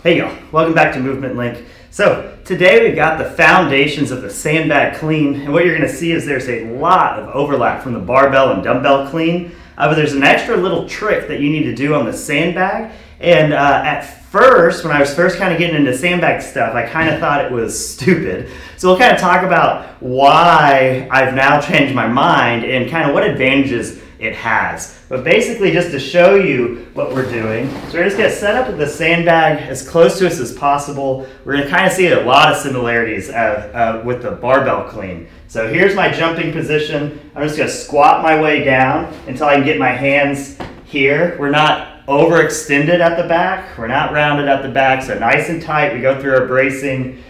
Hey y'all, welcome back to Movement Link. So today we've got the foundations of the sandbag clean, and what you're going to see is there's a lot of overlap from the barbell and dumbbell clean, but there's an extra little trick that you need to do on the sandbag. And at first, when I was first kind of getting into sandbag stuff, I kind of thought it was stupid. So we'll kind of talk about why I've now changed my mind and kind of what advantages it has. But basically, just to show you what we're doing, so we're just going to set up with the sandbag as close to us as possible. We're going to kind of see a lot of similarities with the barbell clean. So here's my jumping position. I'm just going to squat my way down until I can get my hands here. We're not overextended at the back. We're not rounded at the back. So nice and tight. We go through our bracing.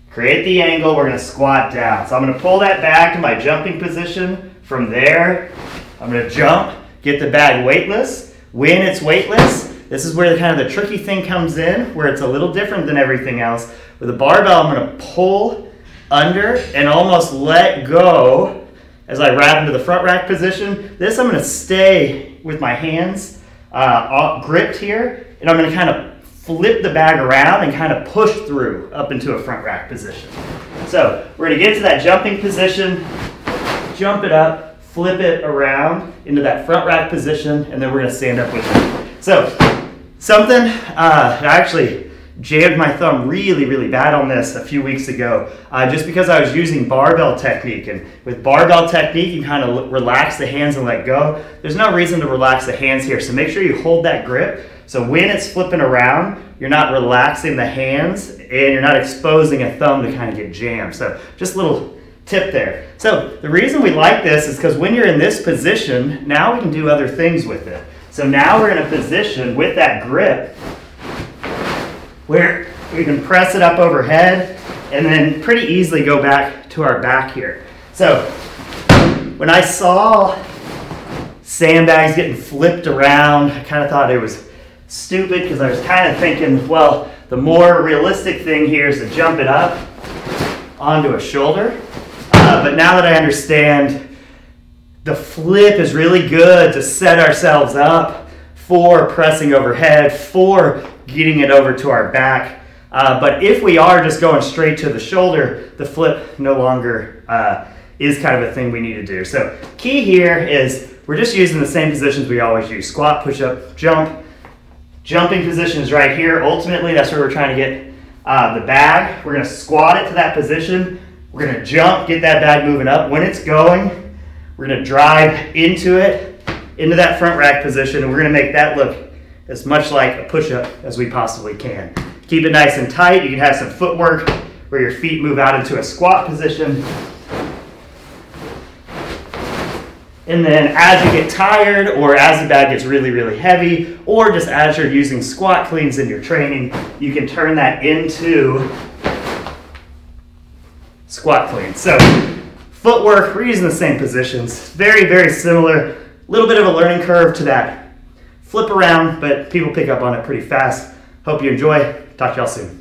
Create the angle. We're going to squat down. So I'm going to pull that back to my jumping position. From there, I'm going to jump, get the bag weightless. When it's weightless, this is where kind of the tricky thing comes in, where it's a little different than everything else. With a barbell, I'm going to pull under and almost let go as I wrap into the front rack position. This, I'm going to stay with my hands gripped here, and I'm going to kind of flip the bag around and kind of push through up into a front rack position. So we're going to get to that jumping position, jump it up, flip it around into that front rack position, and then we're going to stand up with it. So something, I actually jammed my thumb really bad on this a few weeks ago, just because I was using barbell technique. And with barbell technique, you kind of relax the hands and let go. There's no reason to relax the hands here, so make sure you hold that grip. So when it's flipping around, you're not relaxing the hands and you're not exposing a thumb to kind of get jammed. So just a little tip there. So the reason we like this is because when you're in this position, now we can do other things with it. So now we're in a position with that grip where we can press it up overhead and then pretty easily go back to our back here. So when I saw sandbags getting flipped around, I kind of thought it was stupid because I was kind of thinking, well, the more realistic thing here is to jump it up onto a shoulder. But now that I understand, the flip is really good to set ourselves up for pressing overhead, for getting it over to our back. But if we are just going straight to the shoulder, the flip no longer is kind of a thing we need to do. So key here is we're just using the same positions we always use. Squat, push up, jump. Jumping position is right here. Ultimately, that's where we're trying to get the bag. We're going to squat it to that position. We're going to jump, get that bag moving up. When it's going, we're going to drive into it, into that front rack position, and we're going to make that look as much like a push-up as we possibly can. Keep it nice and tight. You can have some footwork where your feet move out into a squat position. And then as you get tired, or as the bag gets really heavy, or just as you're using squat cleans in your training, you can turn that into squat clean. So footwork, we're using the same positions. Very similar. A little bit of a learning curve to that flip around, but people pick up on it pretty fast. Hope you enjoy. Talk to y'all soon.